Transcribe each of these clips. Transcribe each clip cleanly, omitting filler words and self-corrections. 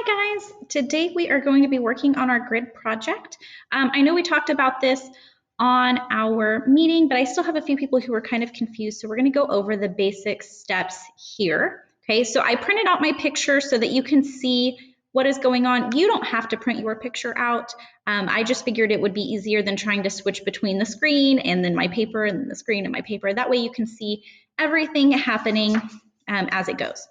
Hi guys, today we are going to be working on our grid project. I know we talked about this on our meeting, but I still have a few people who are kind of confused, so we're going to go over the basic steps here. Okay, so I printed out my picture so that you can see what is going on. You don't have to print your picture out. I just figured it would be easier than trying to switch between the screen and then my paper and then the screen and my paper. That way you can see everything happening as it goes.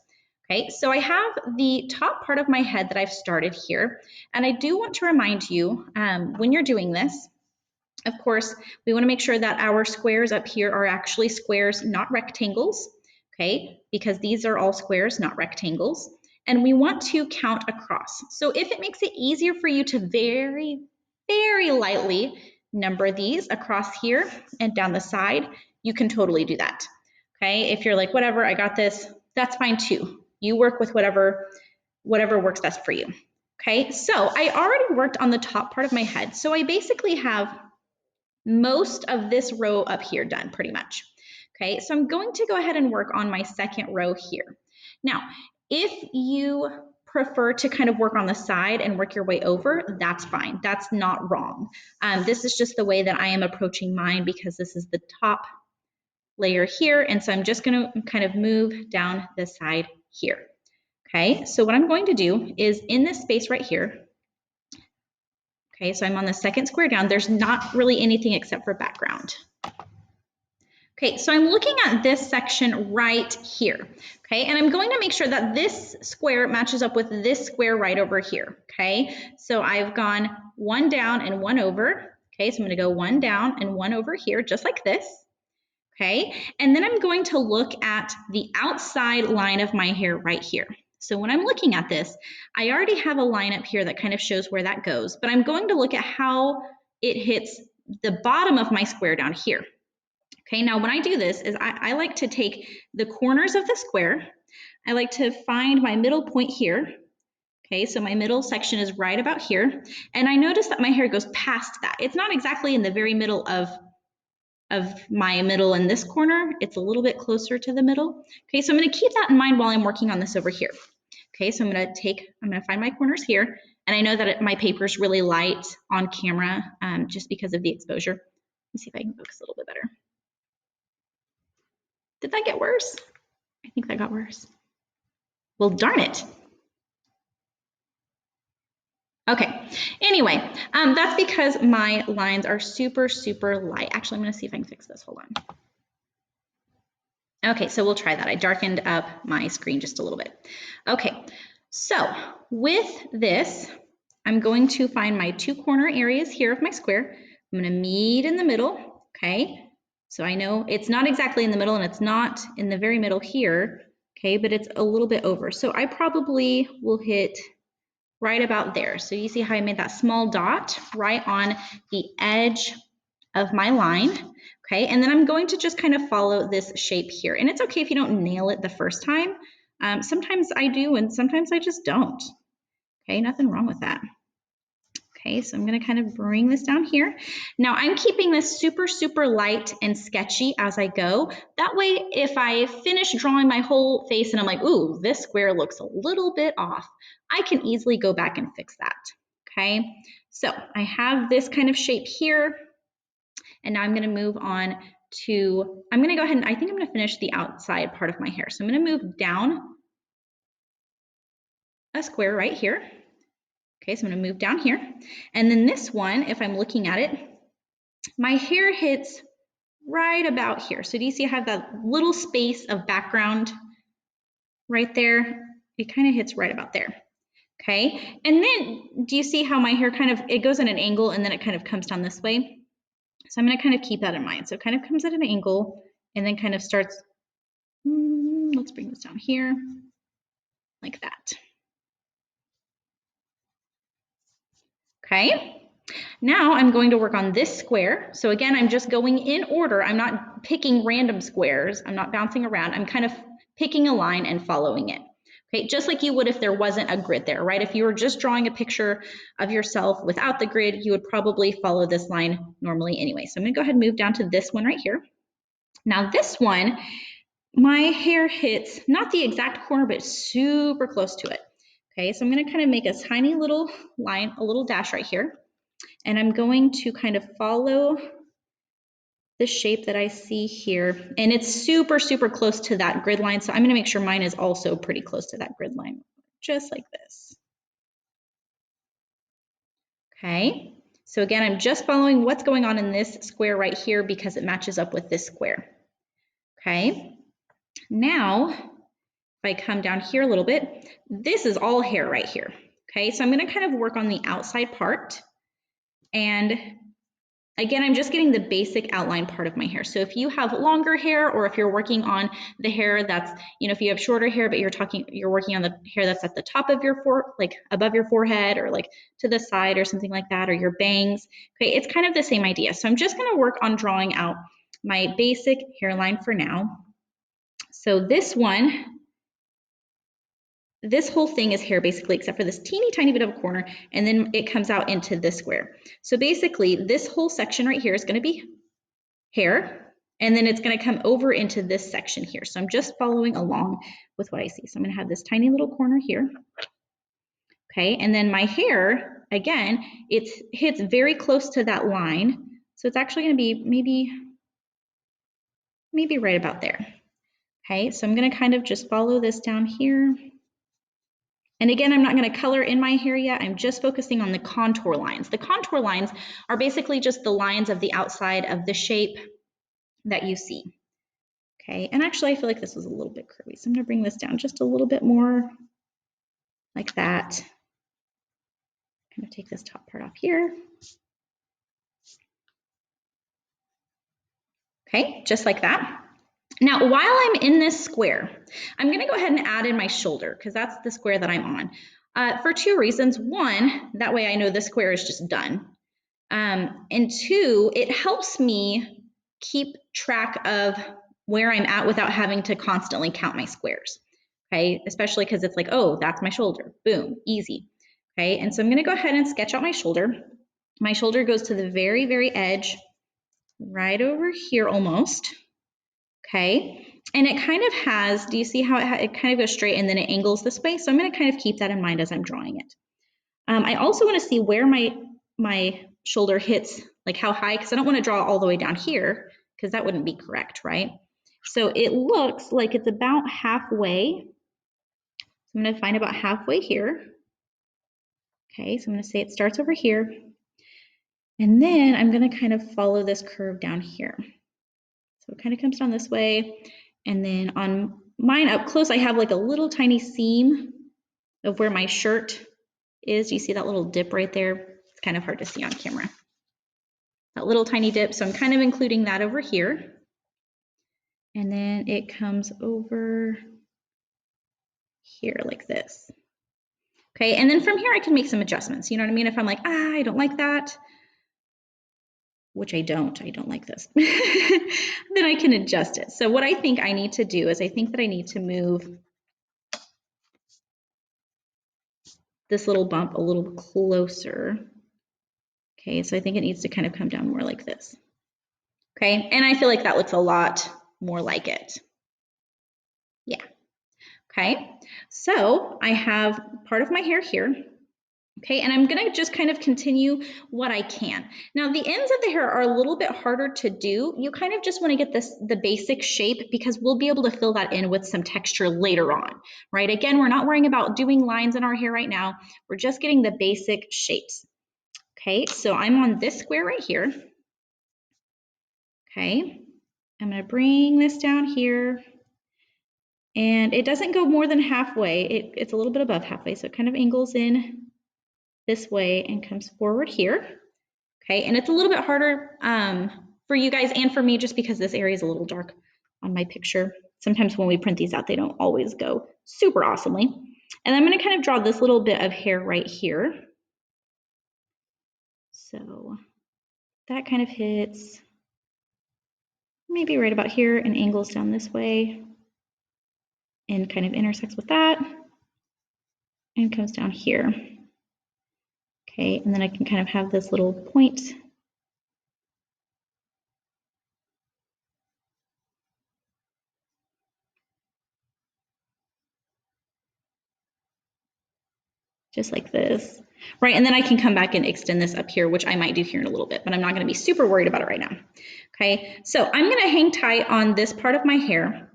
Okay, so I have the top part of my head that I've started here, and I do want to remind you when you're doing this, of course, we want to make sure that our squares up here are actually squares, not rectangles, okay, because these are all squares, not rectangles, and we want to count across. So if it makes it easier for you to very, very lightly number these across here and down the side, you can totally do that, okay? If you're like, whatever, I got this, that's fine too. You work with whatever works best for you. Okay, so I already worked on the top part of my head. So I basically have most of this row up here done pretty much. Okay, so I'm going to go ahead and work on my second row here. Now, if you prefer to kind of work on the side and work your way over, that's fine. That's not wrong. This is just the way that I am approaching mine because this is the top layer here. And so I'm just going to kind of move down the side here. Okay, so what I'm going to do is in this space right here, okay, so I'm on the second square down, there's not really anything except for background. Okay, so I'm looking at this section right here, okay, and I'm going to make sure that this square matches up with this square right over here, okay? So I've gone one down and one over, okay, so I'm gonna go one down and one over here, just like this, okay? And then I'm going to look at the outside line of my hair right here. So when I'm looking at this, I already have a line up here that kind of shows where that goes, but I'm going to look at how it hits the bottom of my square down here. Okay, now when I do this is I like to take the corners of the square, I like to find my middle point here. Okay, so my middle section is right about here, and I notice that my hair goes past that. It's not exactly in the very middle of my middle in this corner. It's a little bit closer to the middle. Okay, so I'm going to keep that in mind while I'm working on this over here. Okay, so I'm going to find my corners here, and I know that my paper is really light on camera just because of the exposure. Let me see if I can focus a little bit better. Did that get worse? I think that got worse. Well, darn it. Okay, anyway, that's because my lines are super, super light. Actually, I'm going to see if I can fix this. Hold on. Okay, so we'll try that. I darkened up my screen just a little bit. Okay, so with this, I'm going to find my two corner areas here of my square. I'm going to meet in the middle, okay? So I know it's not exactly in the middle and it's not in the very middle here, okay, but it's a little bit over. So I probably will hit right about there. So you see how I made that small dot right on the edge of my line, okay? And then I'm going to just kind of follow this shape here. And it's okay if you don't nail it the first time. Sometimes I do and sometimes I just don't, okay? Nothing wrong with that. Okay, so I'm gonna kind of bring this down here. Now I'm keeping this super, super light and sketchy as I go. That way, if I finish drawing my whole face and I'm like, ooh, this square looks a little bit off, I can easily go back and fix that, okay? So I have this kind of shape here, and now I'm gonna move on to, I'm gonna go ahead and I think I'm gonna finish the outside part of my hair. So I'm gonna move down a square right here. Okay, so I'm gonna move down here. And then this one, if I'm looking at it, my hair hits right about here. So do you see I have that little space of background right there? It kind of hits right about there. Okay, and then do you see how my hair kind of, it goes at an angle and then it kind of comes down this way? So I'm gonna kind of keep that in mind. So it kind of comes at an angle and then kind of starts, let's bring this down here, like that. Okay, now I'm going to work on this square. So again, I'm just going in order. I'm not picking random squares. I'm not bouncing around. I'm kind of picking a line and following it. Okay, just like you would if there wasn't a grid there, right? If you were just drawing a picture of yourself without the grid, you would probably follow this line normally anyway. So I'm gonna go ahead and move down to this one right here. Now this one, my hair hits not the exact corner, but super close to it. Okay, so I'm going to kind of make a tiny little line, a little dash right here, and I'm going to kind of follow the shape that I see here, and it's super, super close to that grid line, so I'm going to make sure mine is also pretty close to that grid line, just like this. Okay, so again, I'm just following what's going on in this square right here because it matches up with this square. Okay, now if I come down here a little bit, this is all hair right here. Okay, so I'm going to kind of work on the outside part, and again, I'm just getting the basic outline part of my hair. So if you have longer hair, or if you're working on the hair that's, if you have shorter hair, but you're working on the hair that's at the top of your like above your forehead, or like to the side or something like that, or your bangs. Okay, it's kind of the same idea. So I'm just going to work on drawing out my basic hairline for now. So this whole thing is hair basically, except for this teeny tiny bit of a corner, and then it comes out into this square. So basically this whole section right here is going to be hair, and then it's going to come over into this section here. So I'm just following along with what I see. So I'm going to have this tiny little corner here. Okay, and then my hair, again, it hits very close to that line. So it's actually going to be maybe right about there. Okay, so I'm going to kind of just follow this down here. And again, I'm not going to color in my hair yet. I'm just focusing on the contour lines. The contour lines are basically just the lines of the outside of the shape that you see. Okay, and actually I feel like this was a little bit curvy, so I'm going to bring this down just a little bit more like that. Kind of take this top part off here. Okay, just like that. Now, while I'm in this square, I'm going to go ahead and add in my shoulder, because that's the square that I'm on, for two reasons. One, that way I know this square is just done. And two, it helps me keep track of where I'm at without having to constantly count my squares. Okay, especially because it's like, oh, that's my shoulder. Boom, easy. Okay, and so I'm going to go ahead and sketch out my shoulder. My shoulder goes to the very, very edge, right over here almost. Okay, and it kind of has, do you see how it kind of goes straight and then it angles this way? So I'm going to kind of keep that in mind as I'm drawing it. I also want to see where my shoulder hits, like how high, because I don't want to draw all the way down here, because that wouldn't be correct, right? So it looks like it's about halfway. So I'm going to find about halfway here. Okay, so I'm going to say it starts over here. And then I'm going to kind of follow this curve down here. So it kind of comes down this way. And then on mine up close, I have like a little tiny seam of where my shirt is. Do you see that little dip right there? It's kind of hard to see on camera. That little tiny dip. So I'm kind of including that over here. And then it comes over here like this. Okay, and then from here I can make some adjustments. You know what I mean? If I'm like, I don't like that, which I don't like this, then I can adjust it. So what I think I need to do is I think that I need to move this little bump a little closer. Okay, so I think it needs to kind of come down more like this. Okay, and I feel like that looks a lot more like it. Yeah. Okay, so I have part of my hair here. Okay, and I'm gonna just kind of continue what I can. Now the ends of the hair are a little bit harder to do. You kind of just wanna get the basic shape, because we'll be able to fill that in with some texture later on, right? Again, we're not worrying about doing lines in our hair right now. We're just getting the basic shapes. Okay, so I'm on this square right here. Okay, I'm gonna bring this down here. And it doesn't go more than halfway. It's a little bit above halfway, so it kind of angles in this way and comes forward here. Okay, and it's a little bit harder for you guys and for me, just because this area is a little dark on my picture. Sometimes when we print these out, they don't always go super awesomely. And I'm going to kind of draw this little bit of hair right here. So that kind of hits maybe right about here and angles down this way and kind of intersects with that and comes down here. Okay, and then I can kind of have this little point just like this. Right, and then I can come back and extend this up here, which I might do here in a little bit, but I'm not gonna be super worried about it right now. Okay, so I'm gonna hang tight on this part of my hair.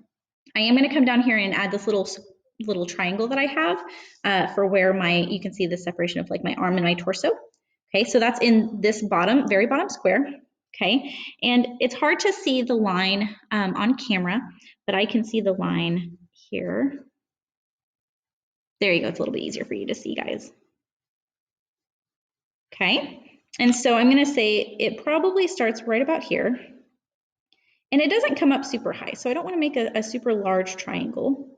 I am gonna come down here and add this little triangle that I have for where you can see the separation of like my arm and my torso. Okay, so that's in this very bottom square. Okay, and it's hard to see the line on camera, but I can see the line here. There you go, it's a little bit easier for you to see, guys. Okay, and so I'm gonna say it probably starts right about here. And it doesn't come up super high, so I don't wanna make a super large triangle,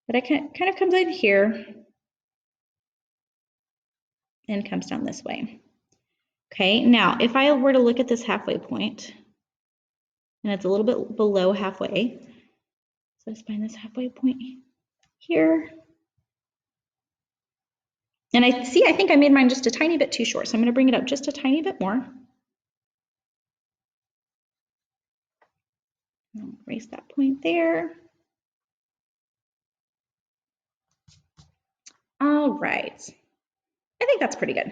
but it kind of comes in here and comes down this way. Okay, now if I were to look at this halfway point, and it's a little bit below halfway, so let's find this halfway point here. And I think I made mine just a tiny bit too short, so I'm gonna bring it up just a tiny bit more. I'll erase that point there. All right, I think that's pretty good.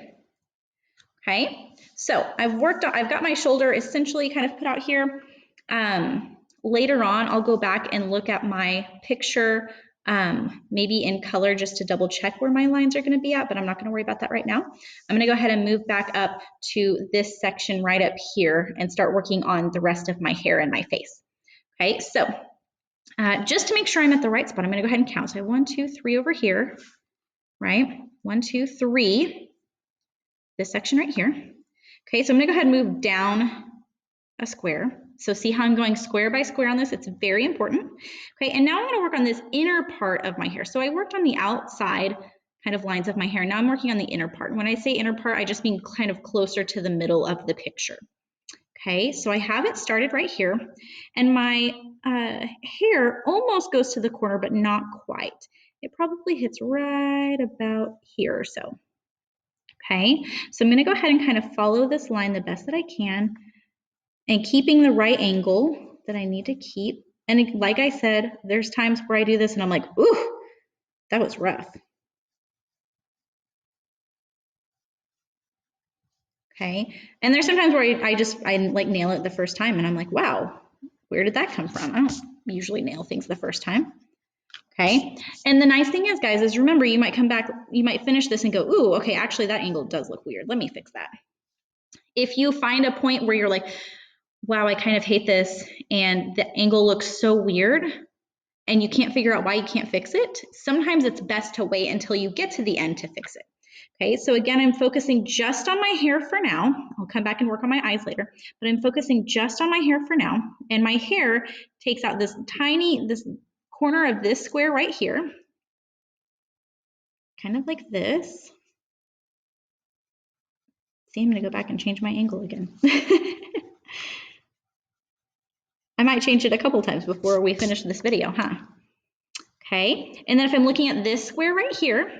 Okay, so I've got my shoulder essentially kind of put out here. Later on, I'll go back and look at my picture, maybe in color just to double check where my lines are gonna be at, but I'm not gonna worry about that right now. I'm gonna go ahead and move back up to this section right up here and start working on the rest of my hair and my face. Okay, so just to make sure I'm at the right spot, I'm gonna go ahead and count. So I have 1, 2, 3 over here, right? 1, 2, 3, this section right here. Okay, so I'm gonna go ahead and move down a square. So see how I'm going square by square on this? It's very important. Okay, and now I'm gonna work on this inner part of my hair. So I worked on the outside kind of lines of my hair. Now I'm working on the inner part. And when I say inner part, I just mean kind of closer to the middle of the picture. Okay, so I have it started right here, and my hair almost goes to the corner, but not quite. It probably hits right about here or so. Okay, so I'm gonna go ahead and kind of follow this line the best that I can and keeping the right angle that I need to keep. And like I said, there's times where I do this and I'm like, ooh, that was rough. Okay, and there's sometimes where I like nail it the first time and I'm like, wow, where did that come from? I don't usually nail things the first time. Okay, and the nice thing is, guys, is remember, you might come back, you might finish this and go, ooh, okay, actually that angle does look weird. Let me fix that. If you find a point where you're like, wow, I kind of hate this and the angle looks so weird and you can't figure out why you can't fix it, sometimes it's best to wait until you get to the end to fix it. Okay, so again, I'm focusing just on my hair for now. I'll come back and work on my eyes later, but I'm focusing just on my hair for now. And my hair takes out this corner of this square right here, kind of like this. See, I'm gonna go back and change my angle again. I might change it a couple times before we finish this video, huh? Okay, and then if I'm looking at this square right here,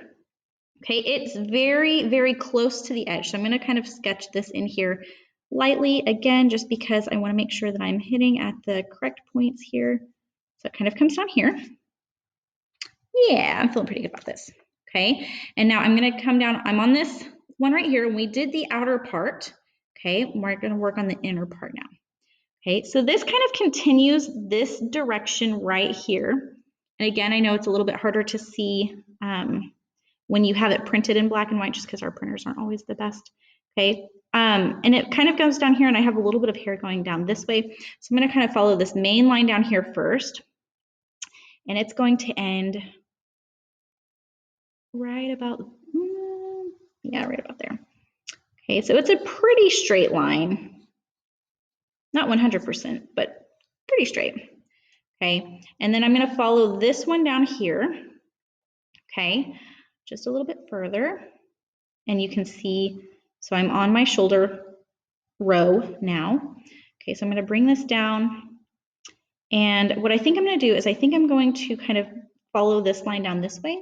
okay, it's very, very close to the edge. So I'm gonna kind of sketch this in here lightly, again, just because I wanna make sure that I'm hitting at the correct points here. So it kind of comes down here. Yeah, I'm feeling pretty good about this. Okay, and now I'm gonna come down, I'm on this one right here, and we did the outer part. Okay, we're gonna work on the inner part now. Okay, so this kind of continues this direction right here. And again, I know it's a little bit harder to see when you have it printed in black and white, just because our printers aren't always the best. Okay, and it kind of goes down here, and I have a little bit of hair going down this way. So I'm gonna kind of follow this main line down here first, and it's going to end right about, yeah, right about there. Okay, so it's a pretty straight line. Not 100%, but pretty straight. Okay, and then I'm gonna follow this one down here, okay, just a little bit further, and you can see, so I'm on my shoulder row now. Okay, so I'm gonna bring this down, and what I think I'm gonna do is I think I'm going to kind of follow this line down this way.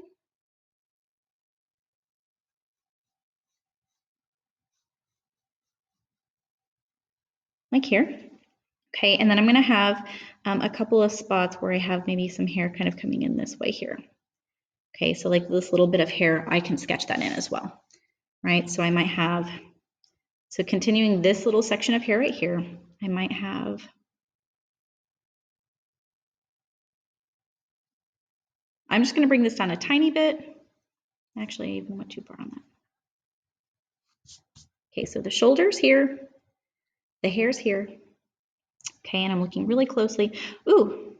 Like here. Okay, and then I'm gonna have a couple of spots where I have maybe some hair kind of coming in this way here. Okay, so like this little bit of hair, I can sketch that in as well, right? So I might have, so continuing this little section of hair right here, I might have, I'm just gonna bring this down a tiny bit. Actually, I even went too far on that. Okay, so the shoulder's here, the hair's here. Okay, and I'm looking really closely. Ooh,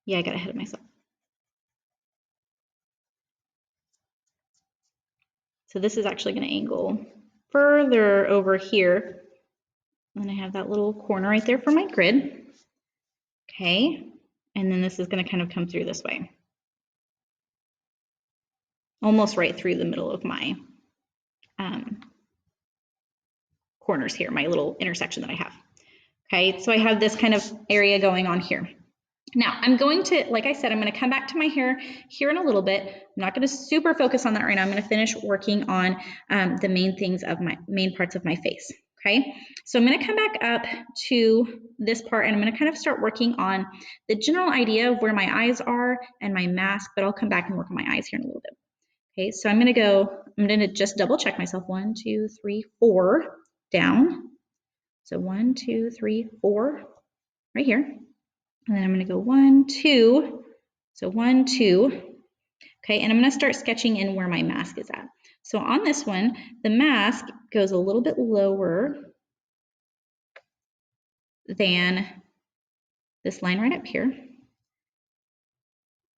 yeah, I got ahead of myself. So this is actually going to angle further over here. And then I have that little corner right there for my grid. Okay, and then this is going to kind of come through this way. Almost right through the middle of my corners here, my little intersection that I have. Okay, so I have this kind of area going on here. Now I'm going to, like I said, I'm going to come back to my hair here in a little bit. I'm not going to super focus on that right now. I'm going to finish working on the main things of my main parts of my face. Okay, so I'm going to come back up to this part and I'm going to kind of start working on the general idea of where my eyes are and my mask, but I'll come back and work on my eyes here in a little bit. Okay, so I'm going to just double check myself. 1, 2, 3, 4 down. So 1, 2, 3, 4 right here. And then I'm going to go 1, 2. So 1, 2. Okay, and I'm going to start sketching in where my mask is at. So on this one, the mask goes a little bit lower than this line right up here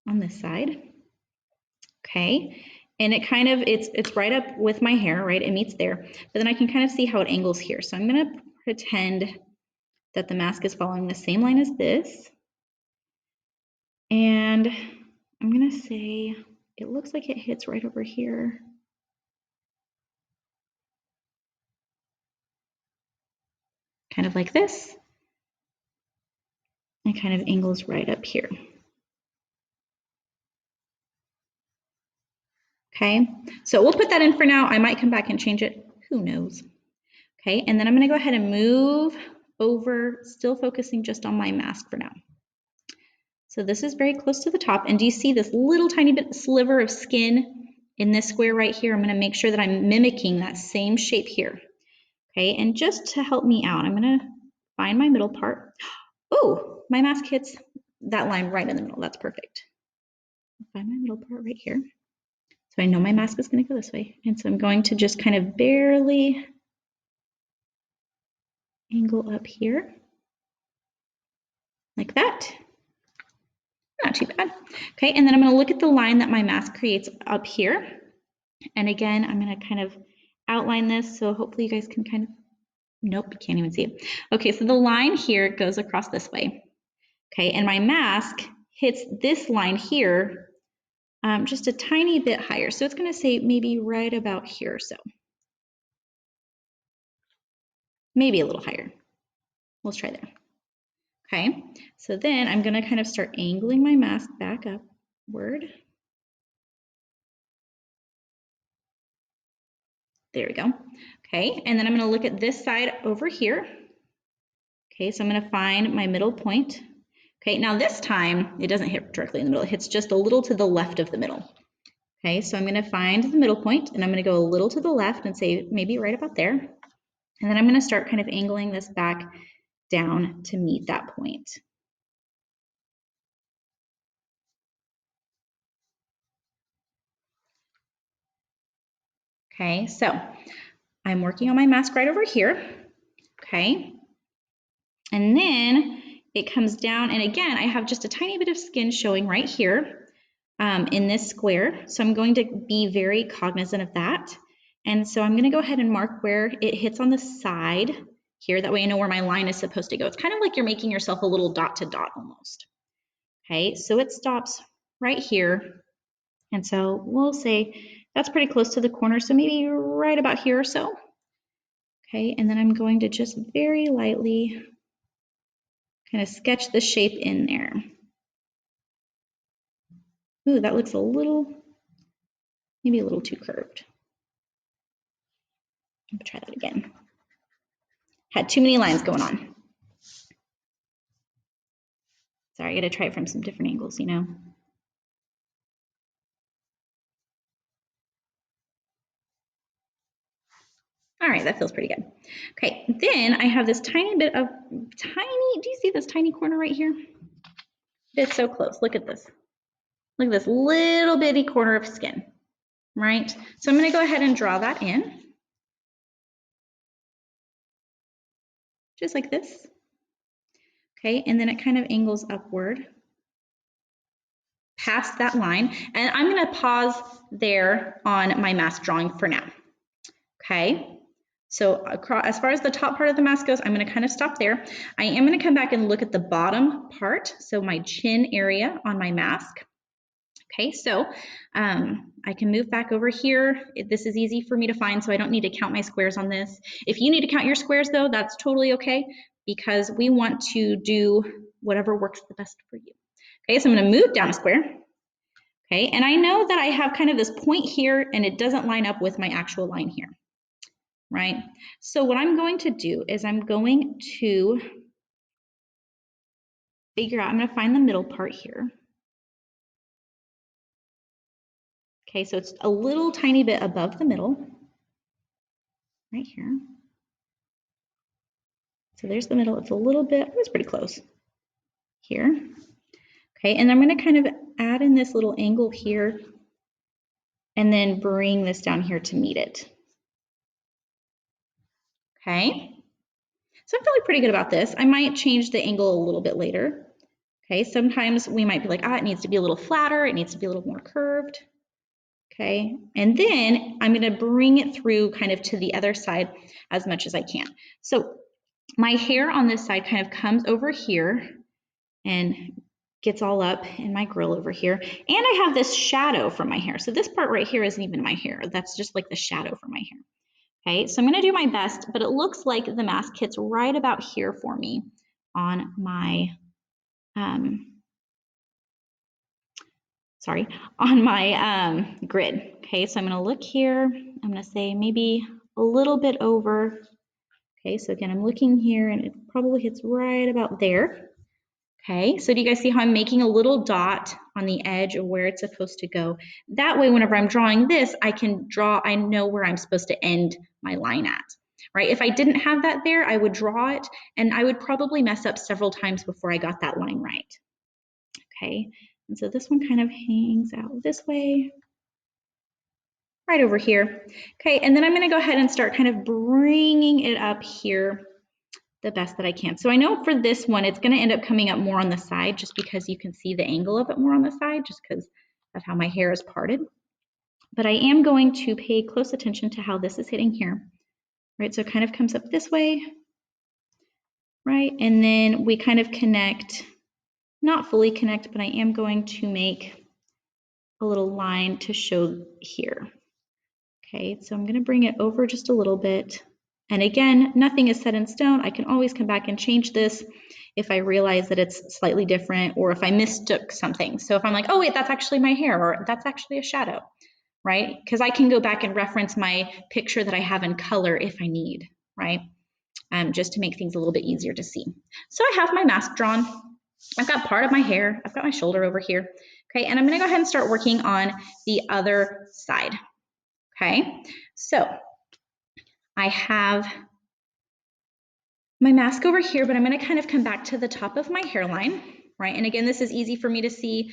on this side. Okay, and it kind of, it's right up with my hair, right? It meets there, but then I can kind of see how it angles here. So I'm going to pretend that the mask is following the same line as this. And I'm going to say, it looks like it hits right over here. Kind of like this. It kind of angles right up here. Okay, so we'll put that in for now. I might come back and change it. Who knows? Okay, and then I'm going to go ahead and move over, still focusing just on my mask for now. So this is very close to the top. And do you see this little tiny bit sliver of skin in this square right here? I'm going to make sure that I'm mimicking that same shape here. Okay, and just to help me out, I'm going to find my middle part. Oh, my mask hits that line right in the middle. That's perfect. Find my middle part right here. So I know my mask is going to go this way. And so I'm going to just kind of barely angle up here like that. Not too bad. Okay, and then I'm going to look at the line that my mask creates up here. And again, I'm going to kind of outline this. So hopefully you guys can kind of, nope, you can't even see it. Okay, so the line here goes across this way. Okay, and my mask hits this line here just a tiny bit higher. So it's going to say maybe right about here or so. Maybe a little higher. Let's try there. Okay, so then I'm going to kind of start angling my mask back upward. There we go. Okay, and then I'm going to look at this side over here. Okay, so I'm going to find my middle point. Okay, now this time it doesn't hit directly in the middle. It hits just a little to the left of the middle. Okay, so I'm going to find the middle point and I'm going to go a little to the left and say maybe right about there. And then I'm going to start kind of angling this back down to meet that point. Okay, so I'm working on my mask right over here. Okay, and then it comes down, and again, I have just a tiny bit of skin showing right here in this square. So I'm going to be very cognizant of that. And so I'm going to go ahead and mark where it hits on the side here. That way I know where my line is supposed to go. It's kind of like you're making yourself a little dot to dot almost. Okay, so it stops right here. And so we'll say that's pretty close to the corner. So maybe right about here or so. Okay, and then I'm going to just very lightly kind of sketch the shape in there. Ooh, that looks a little, maybe a little too curved. Let me try that again. Had too many lines going on. Sorry, I gotta try it from some different angles, you know. All right, that feels pretty good. Okay, then I have this tiny bit of do you see this tiny corner right here? It's so close, look at this. Look at this little bitty corner of skin, right? So I'm gonna go ahead and draw that in. Just like this. Okay, and then it kind of angles upward past that line. And I'm gonna pause there on my mask drawing for now. Okay, so as far as the top part of the mask goes, I'm gonna kind of stop there. I am gonna come back and look at the bottom part, so my chin area on my mask. Okay, so I can move back over here. This is easy for me to find, so I don't need to count my squares on this. If you need to count your squares though, that's totally okay, because we want to do whatever works the best for you. Okay, so I'm gonna move down a square. Okay, and I know that I have kind of this point here and it doesn't line up with my actual line here, right? So what I'm going to do is I'm going to figure out, I'm gonna find the middle part here. Okay, so it's a little tiny bit above the middle, right here. So there's the middle, it's a little bit, it's pretty close here. Okay, and I'm gonna kind of add in this little angle here and then bring this down here to meet it. Okay, so I'm feeling pretty good about this. I might change the angle a little bit later. Okay, sometimes we might be like, it needs to be a little flatter, it needs to be a little more curved. Okay, and then I'm gonna bring it through kind of to the other side as much as I can. So my hair on this side kind of comes over here and gets all up in my grill over here. And I have this shadow from my hair. So this part right here isn't even my hair. That's just like the shadow from my hair. Okay, so I'm gonna do my best, but it looks like the mask hits right about here for me on my, grid. Okay, so I'm gonna look here. I'm gonna say maybe a little bit over. Okay, so again, I'm looking here and it probably hits right about there. Okay, so do you guys see how I'm making a little dot on the edge of where it's supposed to go? That way, whenever I'm drawing this, I can draw, I know where I'm supposed to end my line at, right? If I didn't have that there, I would draw it and I would probably mess up several times before I got that line right. Okay, and so this one kind of hangs out this way, right over here. Okay, and then I'm gonna go ahead and start kind of bringing it up here the best that I can. So I know for this one, it's going to end up coming up more on the side just because you can see the angle of it more on the side just because of how my hair is parted. But I am going to pay close attention to how this is hitting here, right? So it kind of comes up this way, right? And then we kind of connect, not fully connect, but I am going to make a little line to show here. Okay, so I'm going to bring it over just a little bit. And again, nothing is set in stone. I can always come back and change this if I realize that it's slightly different or if I mistook something. So if I'm like, oh wait, that's actually my hair or that's actually a shadow, right? Because I can go back and reference my picture that I have in color if I need, right? Just to make things a little bit easier to see. So I have my mask drawn. I've got part of my hair. I've got my shoulder over here. Okay, and I'm gonna go ahead and start working on the other side. Okay, so I have my mask over here, but I'm going to kind of come back to the top of my hairline, right? And again, this is easy for me to see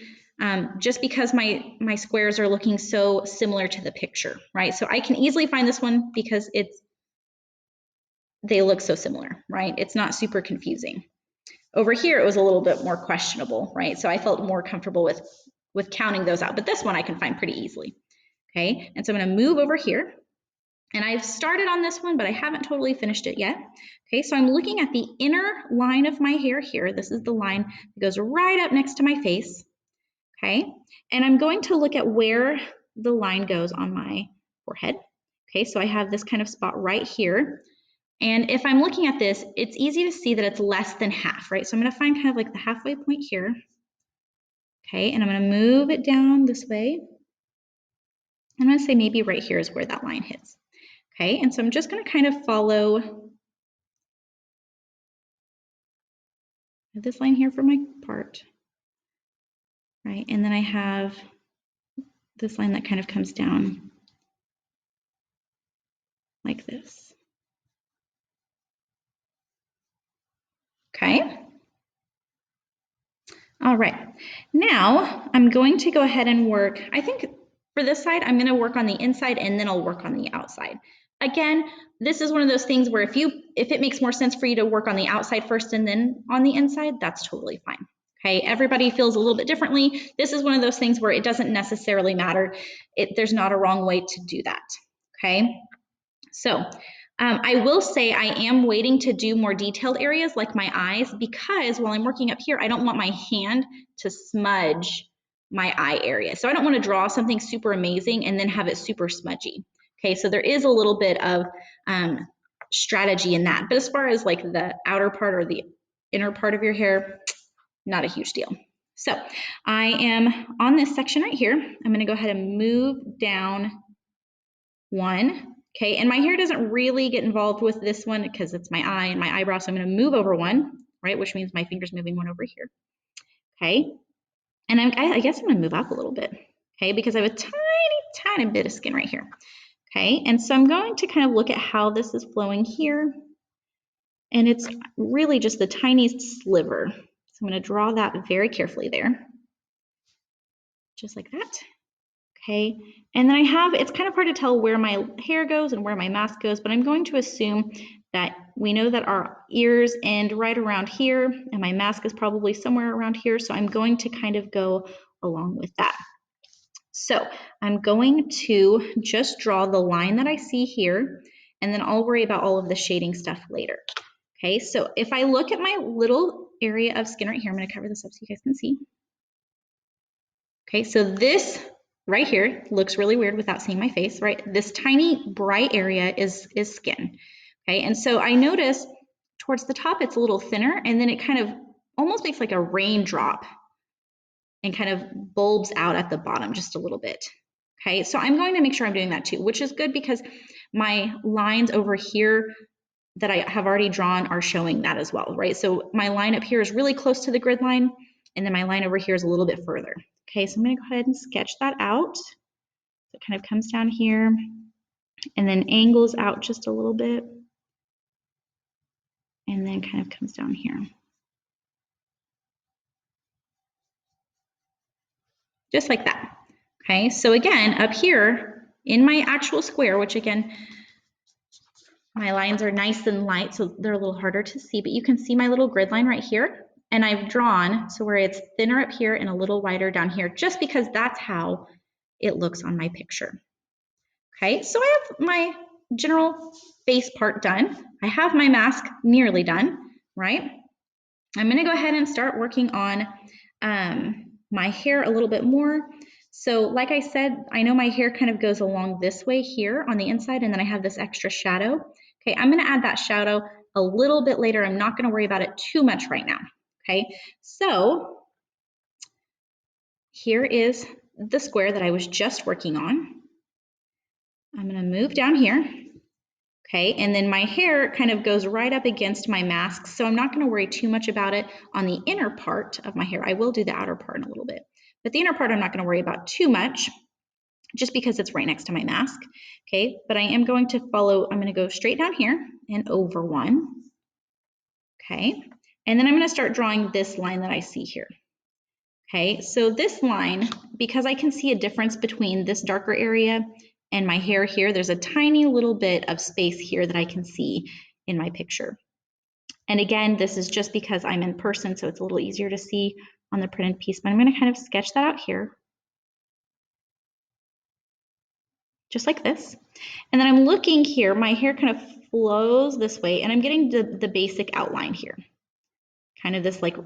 just because my squares are looking so similar to the picture, right? So I can easily find this one because they look so similar, right? It's not super confusing. Over here, it was a little bit more questionable, right? So I felt more comfortable with counting those out, but this one I can find pretty easily, okay? And so I'm going to move over here. And I've started on this one, but I haven't totally finished it yet. Okay, so I'm looking at the inner line of my hair here. This is the line that goes right up next to my face. Okay, and I'm going to look at where the line goes on my forehead. Okay, so I have this kind of spot right here. And if I'm looking at this, it's easy to see that it's less than half, right? So I'm going to find kind of like the halfway point here. Okay, and I'm going to move it down this way. I'm going to say maybe right here is where that line hits. Okay, and so I'm just going to kind of follow this line here for my part, right? And then I have this line that kind of comes down like this. Okay. All right. Now I'm going to go ahead and work, I think for this side, I'm going to work on the inside and then I'll work on the outside. Again, this is one of those things where if it makes more sense for you to work on the outside first and then on the inside, that's totally fine. Okay, everybody feels a little bit differently. This is one of those things where it doesn't necessarily matter. There's not a wrong way to do that. Okay, so I will say I am waiting to do more detailed areas like my eyes because while I'm working up here, I don't want my hand to smudge my eye area. So I don't want to draw something super amazing and then have it super smudgy. Okay, so there is a little bit of strategy in that. But as far as like the outer part or the inner part of your hair, not a huge deal. So I am on this section right here. I'm going to go ahead and move down one. Okay, and my hair doesn't really get involved with this one because it's my eye and my eyebrow. So I'm going to move over one, right, which means my finger's moving one over here. Okay, and I guess I'm going to move up a little bit. Okay, because I have a tiny bit of skin right here. Okay, and so I'm going to kind of look at how this is flowing here. And it's really just the tiniest sliver. So I'm going to draw that very carefully there. Just like that. Okay, and then it's kind of hard to tell where my hair goes and where my mask goes, but I'm going to assume that we know that our ears end right around here, and my mask is probably somewhere around here, so I'm going to kind of go along with that. So I'm going to just draw the line that I see here, and then I'll worry about all of the shading stuff later. Okay, so if I look at my little area of skin right here, I'm going to cover this up so you guys can see. Okay, so this right here looks really weird without seeing my face, right? This tiny bright area is skin. Okay, and so I notice towards the top it's a little thinner and then it kind of almost makes like a raindrop and kind of bulbs out at the bottom just a little bit. Okay, so I'm going to make sure I'm doing that too, which is good because my lines over here that I have already drawn are showing that as well, right? So my line up here is really close to the grid line and then my line over here is a little bit further. Okay, so I'm going to go ahead and sketch that out. So it kind of comes down here and then angles out just a little bit and then kind of comes down here. Just like that. Okay, so again, up here in my actual square, which again, my lines are nice and light, so they're a little harder to see, but you can see my little grid line right here. And I've drawn so where it's thinner up here and a little wider down here, just because that's how it looks on my picture. Okay, so I have my general face part done. I have my mask nearly done, right? I'm gonna go ahead and start working on my hair a little bit more. So like I said, I know my hair kind of goes along this way here on the inside, and then I have this extra shadow. Okay, I'm gonna add that shadow a little bit later. I'm not gonna worry about it too much right now. Okay, so here is the square that I was just working on. I'm gonna move down here. Okay, and then my hair kind of goes right up against my mask, so I'm not going to worry too much about it on the inner part of my hair. I will do the outer part in a little bit, but the inner part I'm not going to worry about too much just because it's right next to my mask. Okay, but I am going to follow, I'm going to go straight down here and over one. Okay, and then I'm going to start drawing this line that I see here. Okay, so this line, because I can see a difference between this darker area and my hair here, there's a tiny little bit of space here that I can see in my picture. And again, this is just because I'm in person, so it's a little easier to see on the printed piece, but I'm going to kind of sketch that out here. Just like this. And then I'm looking here, my hair kind of flows this way, and I'm getting the basic outline here. Kind of this like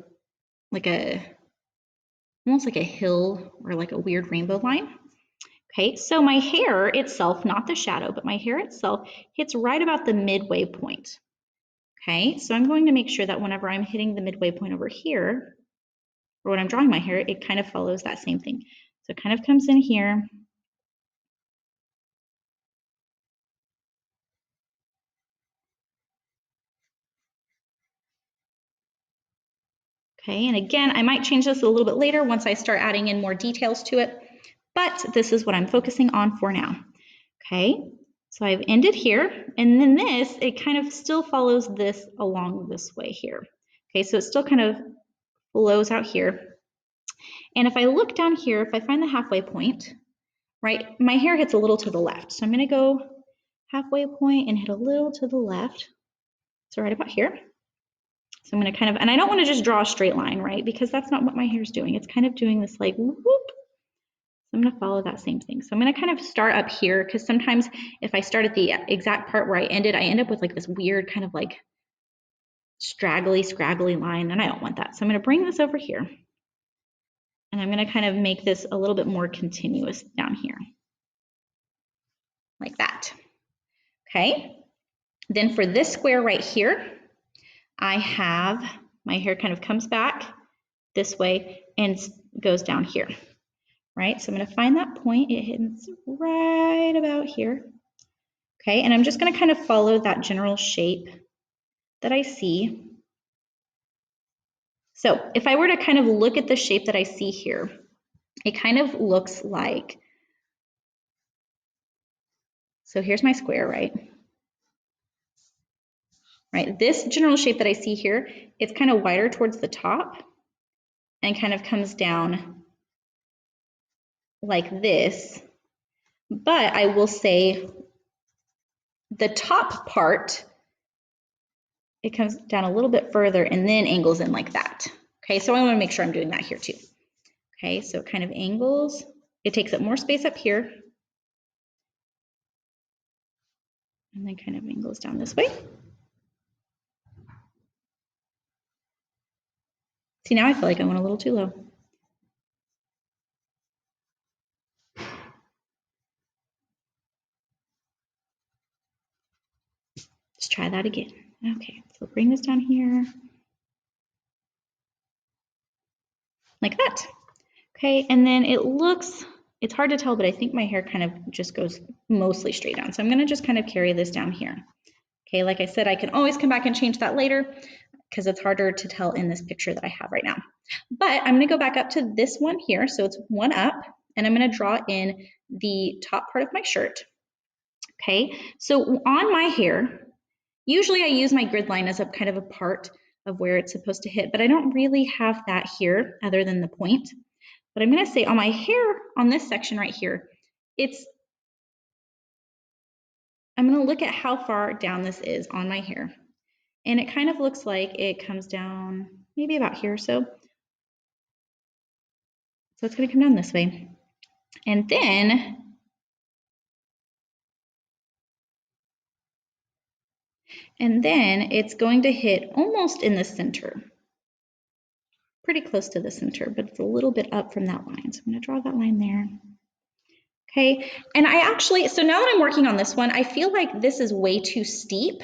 almost like a hill or like a weird rainbow line. Okay, so my hair itself, not the shadow, but my hair itself hits right about the midway point. Okay, so I'm going to make sure that whenever I'm hitting the midway point over here, or when I'm drawing my hair, it kind of follows that same thing. So it kind of comes in here. Okay, and again, I might change this a little bit later once I start adding in more details to it, but this is what I'm focusing on for now. Okay, so I've ended here, and then this, it kind of still follows this along this way here. Okay, so it still kind of flows out here. And if I look down here, if I find the halfway point, right, my hair hits a little to the left. So I'm gonna go halfway point and hit a little to the left. So right about here. So I'm gonna kind of, and I don't wanna just draw a straight line, right? Because that's not what my hair is doing. It's kind of doing this like whoop, whoop. So I'm gonna follow that same thing. So I'm gonna kind of start up here because sometimes if I start at the exact part where I end up with like this weird kind of like straggly, scraggly line, and I don't want that. So I'm gonna bring this over here. And I'm gonna kind of make this a little bit more continuous down here. Like that. Okay. Then for this square right here, I have my hair kind of comes back this way and goes down here, right? So I'm going to find that point. It hits right about here. Okay, and I'm just going to kind of follow that general shape that I see. So if I were to kind of look at the shape that I see here, it kind of looks like, so here's my square, right? Right, this general shape that I see here, it's kind of wider towards the top and kind of comes down like this. But I will say the top part, it comes down a little bit further and then angles in like that. Okay, so I want to make sure I'm doing that here too. Okay, so it kind of angles. It takes up more space up here. And then kind of angles down this way. See, now I feel like I went a little too low. Let's try that again. Okay, so bring this down here. Like that. Okay, and then it looks, it's hard to tell, but I think my hair kind of just goes mostly straight down. So I'm gonna just kind of carry this down here. Okay, like I said, I can always come back and change that later because it's harder to tell in this picture that I have right now. But I'm gonna go back up to this one here. So it's one up, and I'm gonna draw in the top part of my shirt. Okay, so on my hair, usually I use my grid line as a kind of a part of where it's supposed to hit, but I don't really have that here other than the point. But I'm gonna say on my hair, on this section right here, I'm gonna look at how far down this is on my hair. And it kind of looks like it comes down maybe about here or so. So it's gonna come down this way. And then it's going to hit almost in the center. Pretty close to the center, but it's a little bit up from that line. So I'm gonna draw that line there. Okay, and I actually, so now that I'm working on this one, I feel like this is way too steep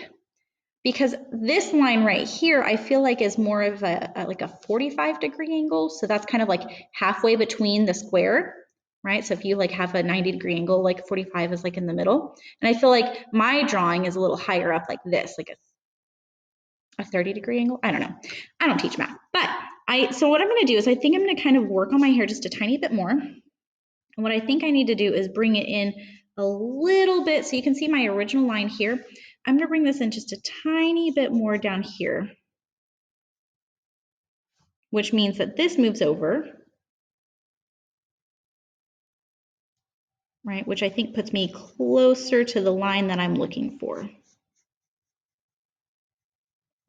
because this line right here, I feel like is more of like a 45-degree angle. So that's kind of like halfway between the square, right? So if you like have a 90-degree angle, like 45 is like in the middle. And I feel like my drawing is a little higher up like this, like a 30-degree angle. I don't know. I don't teach math, but so what I'm gonna do is I think I'm gonna kind of work on my hair just a tiny bit more. And what I think I need to do is bring it in a little bit. So you can see my original line here. I'm gonna bring this in just a tiny bit more down here, which means that this moves over, right? Which I think puts me closer to the line that I'm looking for.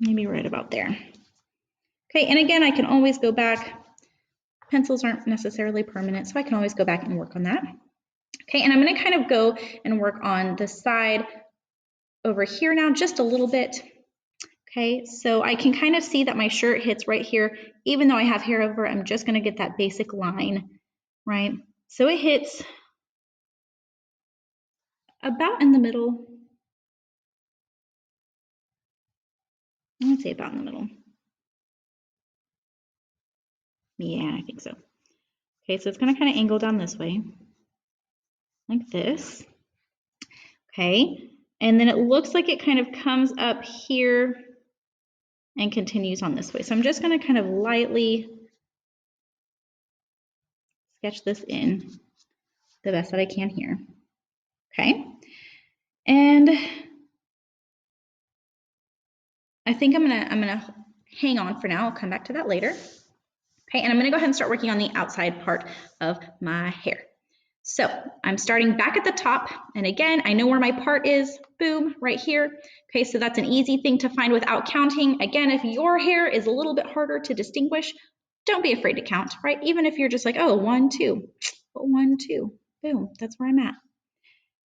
Maybe right about there. Okay, and again, I can always go back. Pencils aren't necessarily permanent, so I can always go back and work on that. Okay, and I'm gonna kind of go and work on the side over here now just a little bit. Okay, so I can kind of see that my shirt hits right here. Even though I have hair over, I'm just gonna get that basic line, right? So it hits about in the middle. I would say about in the middle. Yeah, I think so. Okay, so it's gonna kind of angle down this way, like this. Okay, and then it looks like it kind of comes up here and continues on this way. So I'm just gonna kind of lightly sketch this in the best that I can here. Okay, and I think I'm gonna hang on for now, I'll come back to that later. Okay, and I'm gonna go ahead and start working on the outside part of my hair. So I'm starting back at the top, and again, I know where my part is, boom, right here. Okay, so that's an easy thing to find without counting. Again, if your hair is a little bit harder to distinguish, don't be afraid to count, right? Even if you're just like, oh, 1, 2, 1, 2, boom, that's where I'm at.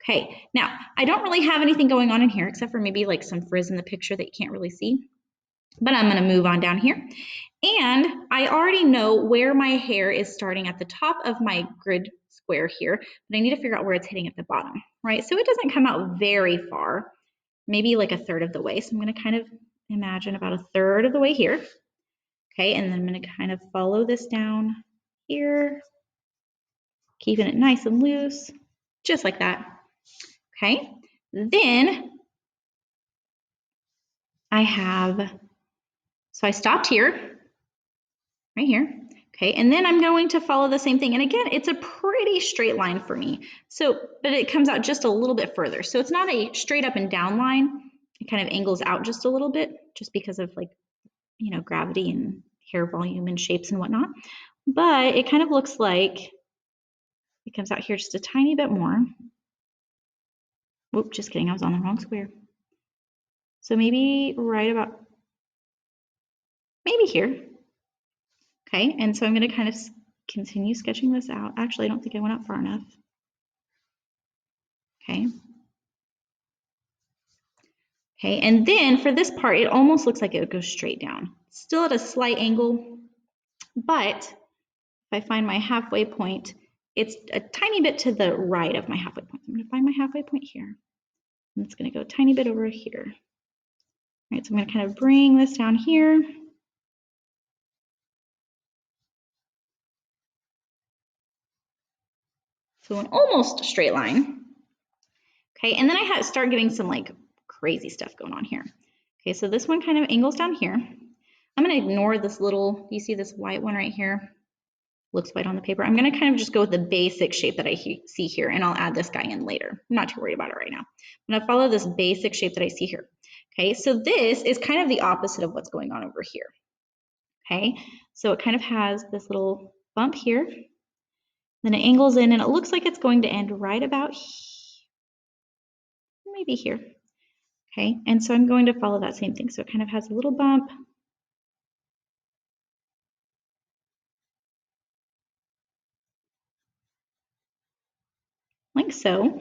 Okay, now I don't really have anything going on in here except for maybe like some frizz in the picture that you can't really see, but I'm gonna move on down here. And I already know where my hair is starting at the top of my grid square here, but I need to figure out where it's hitting at the bottom, right? So it doesn't come out very far, maybe like a third of the way. So I'm gonna kind of imagine about a third of the way here. Okay, and then I'm gonna kind of follow this down here, keeping it nice and loose, just like that. Okay, then so I stopped here, right here. Okay, and then I'm going to follow the same thing. And again, it's a pretty straight line for me. So, but it comes out just a little bit further. So it's not a straight up and down line. It kind of angles out just a little bit, just because of like, you know, gravity and hair volume and shapes and whatnot. But it kind of looks like it comes out here just a tiny bit more. Whoop, just kidding, I was on the wrong square. So maybe right about, maybe here. Okay, and so I'm going to kind of continue sketching this out. Actually, I don't think I went up far enough. Okay. Okay, and then for this part, it almost looks like it would go straight down. Still at a slight angle, but if I find my halfway point, it's a tiny bit to the right of my halfway point. I'm going to find my halfway point here. And it's going to go a tiny bit over here. All right, so I'm going to kind of bring this down here. So an almost straight line. Okay, and then I start getting some like crazy stuff going on here. Okay, so this one kind of angles down here. I'm going to ignore this little, you see this white one right here? Looks white on the paper. I'm going to kind of just go with the basic shape that I see here, and I'll add this guy in later. I'm not too worried about it right now. I'm going to follow this basic shape that I see here. Okay, so this is kind of the opposite of what's going on over here. Okay, so it kind of has this little bump here, then it angles in, and it looks like it's going to end right about maybe here. Okay, and so I'm going to follow that same thing. So it kind of has a little bump. Like so.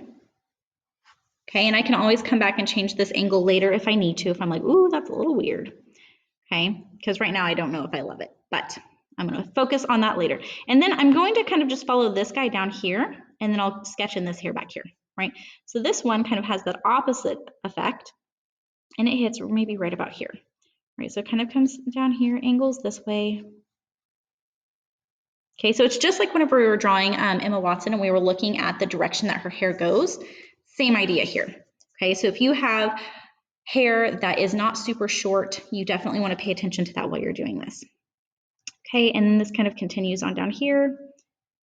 Okay, and I can always come back and change this angle later if I need to, if I'm like, ooh, that's a little weird. Okay, because right now I don't know if I love it, but I'm going to focus on that later. And then I'm going to kind of just follow this guy down here, and then I'll sketch in this hair back here, right? So this one kind of has that opposite effect, and it hits maybe right about here, right? So it kind of comes down here, angles this way. Okay, so it's just like whenever we were drawing Emma Watson and we were looking at the direction that her hair goes, same idea here. Okay, so if you have hair that is not super short, you definitely want to pay attention to that while you're doing this. Okay, and then this kind of continues on down here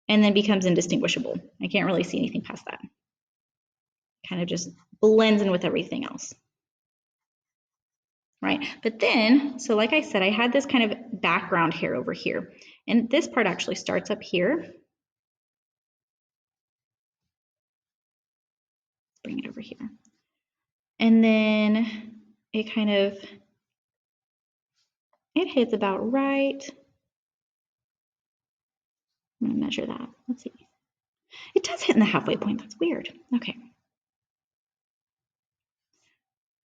and then becomes indistinguishable. I can't really see anything past that. Kind of just blends in with everything else. Right, but then, so like I said, I had this kind of background hair over here, and this part actually starts up here. Bring it over here. And then it kind of, it hits about right. I'm gonna measure that, let's see. It does hit in the halfway point, that's weird, okay.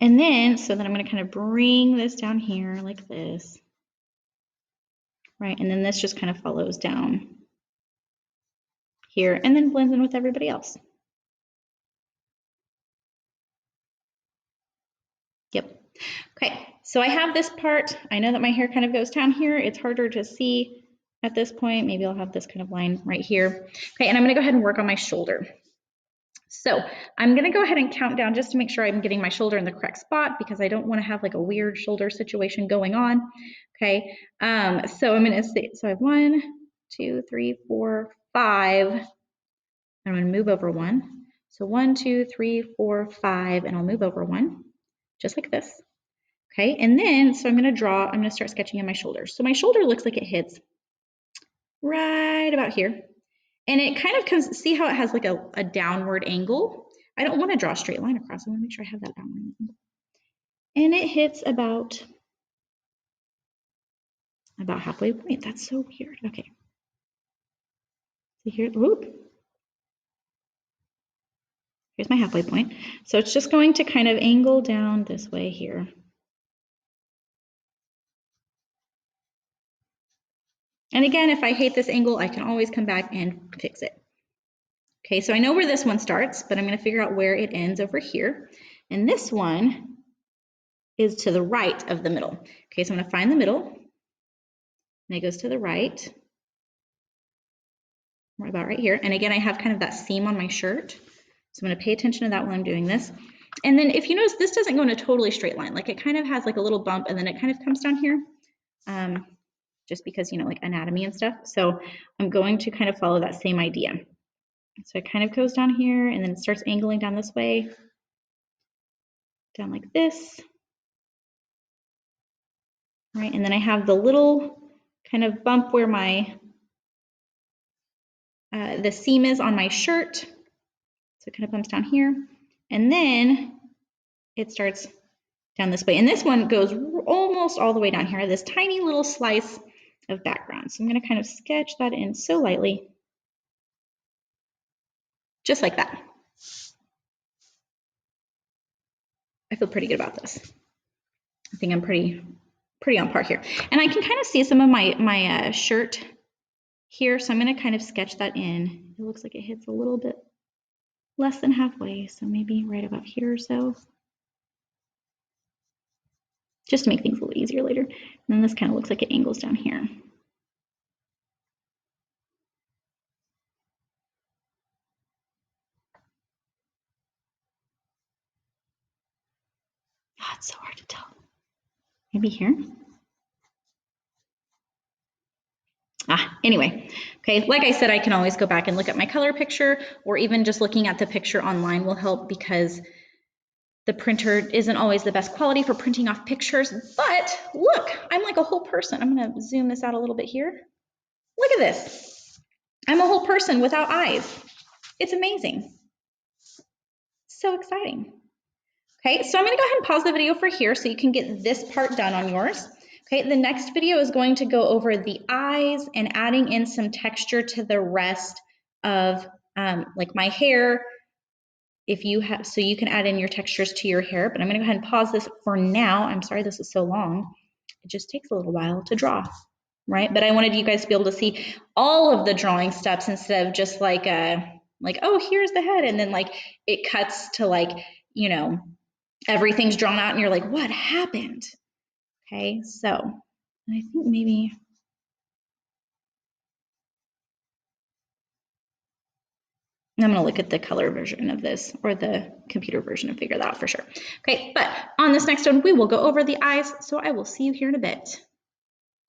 And then, so then I'm gonna kind of bring this down here like this, right? And then this just kind of follows down here and then blends in with everybody else. Yep. Okay, so I have this part. I know that my hair kind of goes down here. It's harder to see at this point. Maybe I'll have this kind of line right here. Okay, and I'm gonna go ahead and work on my shoulder. So I'm gonna go ahead and count down just to make sure I'm getting my shoulder in the correct spot because I don't wanna have like a weird shoulder situation going on. Okay, so I'm gonna say, so I have 1, 2, 3, 4, 5. I'm gonna move over 1. So 1, 2, 3, 4, 5, and I'll move over 1, just like this. Okay, and then, so I'm gonna start sketching in my shoulder. So my shoulder looks like it hits right about here. And it kind of comes, see how it has like a downward angle? I don't want to draw a straight line across. I want to make sure I have that downward angle. And it hits about halfway point. That's so weird. Okay. So here, whoop. Here's my halfway point. So it's just going to kind of angle down this way here. And again, if I hate this angle, I can always come back and fix it. Okay, so I know where this one starts, but I'm going to figure out where it ends over here. And this one is to the right of the middle. Okay, so I'm going to find the middle, and it goes to the right, right about right here. And again, I have kind of that seam on my shirt, so I'm going to pay attention to that when I'm doing this. And then if you notice, this doesn't go in a totally straight line. Like it kind of has like a little bump, and then it kind of comes down here, just because, you know, like anatomy and stuff. So I'm going to kind of follow that same idea. So it kind of goes down here, and then it starts angling down this way, down like this. Right, and then I have the little kind of bump where my the seam is on my shirt. So it kind of bumps down here, and then it starts down this way. And this one goes almost all the way down here, this tiny little slice of background. So I'm going to kind of sketch that in so lightly, just like that. I feel pretty good about this. I think I'm pretty on par here. And I can kind of see some of my shirt here, so I'm going to kind of sketch that in. It looks like it hits a little bit less than halfway, so maybe right about here or so, just to make things a little easier later. And then this kind of looks like it angles down here. Oh, it's so hard to tell. Maybe here. Anyway, okay, like I said, I can always go back and look at my color picture, or even just looking at the picture online will help, because the printer isn't always the best quality for printing off pictures. But look, I'm like a whole person. I'm going to zoom this out a little bit here. Look at this. I'm a whole person without eyes. It's amazing. So exciting. Okay, so I'm going to go ahead and pause the video for here so you can get this part done on yours. Okay, the next video is going to go over the eyes and adding in some texture to the rest of like my hair. If you have, so you can add in your textures to your hair, but I'm going to go ahead and pause this for now. I'm sorry this is so long. It just takes a little while to draw, right? But I wanted you guys to be able to see all of the drawing steps instead of just like oh, here's the head, and then like it cuts to like, you know, everything's drawn out and you're like, what happened? Okay, so I think maybe I'm going to look at the color version of this, or the computer version, and figure that out for sure. Okay, but on this next one, we will go over the eyes, so I will see you here in a bit.